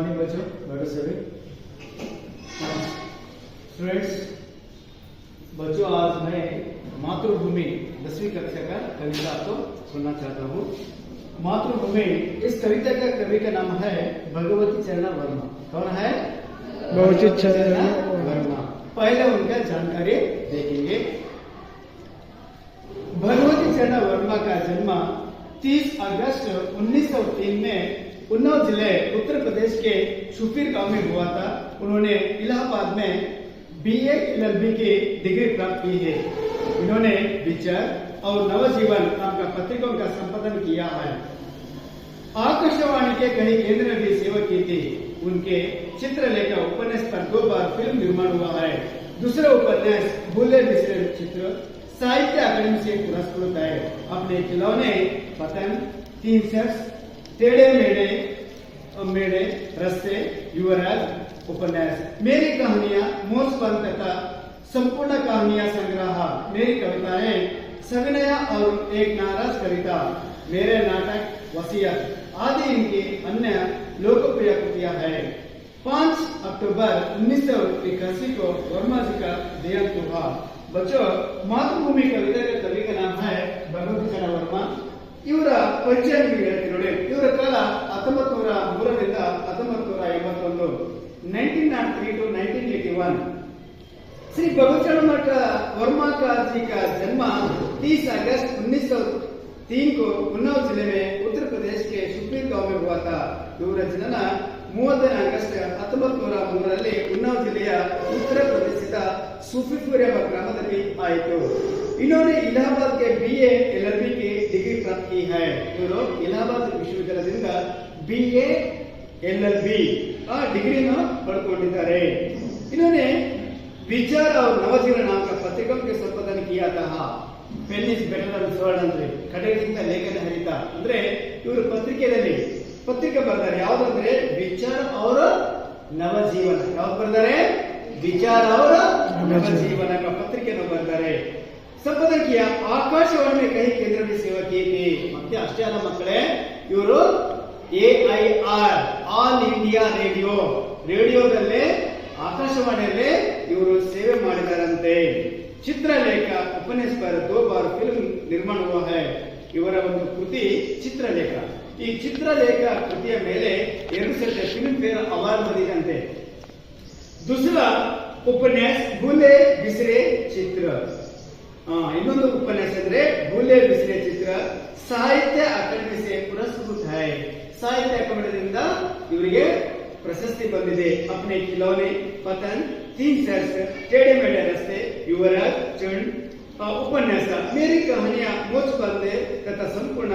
Morning बच्चों, welcome सभी students. बच्चों, आज मैं मातृभूमि 10वीं कक्षा का कविता आपको सुनना चाहता हूँ। मातृभूमि, इस कविता का कवि का नाम है भगवती चरण वर्मा। कौन है? भगवती चरण वर्मा। पहले उनका जानकारी देखेंगे। भगवती चरण वर्मा का जन्म 30 अगस्त 1903 में उन्नाव जिले उत्तर प्रदेश के शुफिर गांव में हुआ था। उन्होंने इलाहाबाद में BA LLB की डिग्री प्राप्त की है। इन्होंने विचार और नवजीवन नाम का पत्रिकों का संपादन किया है। आकाशवाणी के कई केंद्र में भी सेवा की थी। उनके चित्रलेखा उपन्यास पर 2 बार फिल्म निर्माण हुआ है। दूसरा उपन्यास भूले बिसरे चित्र साहित्य अकादमी से पुरस्कृत है। अपने खिलौने पतन, 3 शख्स, टेढ़े मेढ़े रस्ते, युवराज उपन्यास, मेरी कहानियां, मोसबंद तथा संपूर्ण कहानियां संग्रह, मेरी कविताएं, सविनय और एक नाराज कविता, मेरे नाटक वसीयत आदि इनकी अन्य लोकप्रिय कृतियां हैं। 5 अक्टूबर 1981 को वर्मा जी का देहांत हुआ। बच्चों, मातृभूमि कविता के कवि का नाम है भगवती चरण वर्मा। ಇವರ ಪರಿಚಯ ನಿಮಗೆ ಹೇಳ್ತೀನಿ ನೋಡಿ। ಇವರ ಕಾಲ 1903 ರಿಂದ 1981, 1903 to 1981। श्री भगवती चरण वर्मा का जी का जन्म 30 अगस्त 1903 को उन्नाव जिले में उत्तर प्रदेश के शुफिर गांव में हुआ था। ಇವರ ಜನನ 30 ಆಗಸ್ಟ್ 1903 उन्नाव जिलेಯ उत्तर प्रदेशದ सुफीपुर ಎಂಬ ಗ್ರಾಮದಲ್ಲಿ ಆಯಿತು। इन्होंने इलाहाबाद के BA LLB की डिग्री प्राप्त की है। इವರು इलाहाबाद ವಿಶ್ವವಿದ್ಯಾಲಯದಿಂದ BA LLB डिग्री पढ़ಕೊಂಡಿದ್ದಾರೆ। इन्होंने विचार और नवजीवन नाम का पत्रिकों के संपादन किया था। Pen is better than sword ಅಂದ್ರೆ ಕಡೆಗಿಂತ ಲೇಖನ ಹರಿತ ಅಂದ್ರೆ ಇವರು ಪತ್ರಿಕೆಯಲ್ಲಿ ಪತ್ರಿಕೆ ಬರ್ತಾರೆ। ಯಾವ್ದಂದ್ರೆ विचार और नवजीवन। ಯಾವ್ದು ಬರ್ತಾರೆ? विचार और नवजीवन का पत्रिके ಬರ್ತಾರೆ। संपादन किया। आकाशवाणी में कई केंद्र में सेवा की थी। ಮತ್ತೆ ಅಷ್ಟೇ ಅಲ್ಲ ಮಕ್ಕಳೇ, ಇವರು AIR ಆಲ್ ಇಂಡಿಯಾ ರೇಡಿಯೋದಲ್ಲಿ ಆಕಾಶವಾಣಿಯಲ್ಲಿ ಇವರು ಸೇವೆ ಮಾಡಿದಾರಂತೆ। ಚಿತ್ರಲೇಖ उपन्यास पर 2 बार फिल्म निर्माण हुआ है। ಇವರ ಒಂದು ಕೃತಿ ಚಿತ್ರಲೇಖ। ಈ ಚಿತ್ರಲೇಖ ಕೃತಿಯ ಮೇಲೆ 2 ಸಲ ಫಿಲ್ಮ್ ಫೇರ್ ಅವಾರ್ಡ್ ಬಂದಿದಂತೆ। दूसरा उपन्यास भूले बिसरे चित्र। ಇನ್ನೊಂದು ಉಪನ್ಯಾಸ ಅಂದ್ರೆ ಭೂಲೆ ಬಿಸಿರೆ ಚಿತ್ರ ಸಾಹಿತ್ಯ ಅಕಾಡೆಮಿ से पुरस्कृत है। ಸಾಹಿತ್ಯ ಅಕಾಡೆಮಿಯಿಂದ ಇವರಿಗೆ ಪ್ರಶಸ್ತಿ ಬಂದಿದೆ। अपने खिलौने पतन, 3 शख्स, टेढ़े मेढ़े रास्ते, युवराज चंड उपन्यास, मेरी कहानियां, मोचबंद तथा संपूर्ण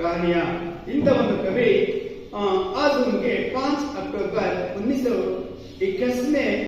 कहानियां। ಇಂಥ ಒಂದು ಕವಿ आज उनके 5 अक्टूबर 1921 में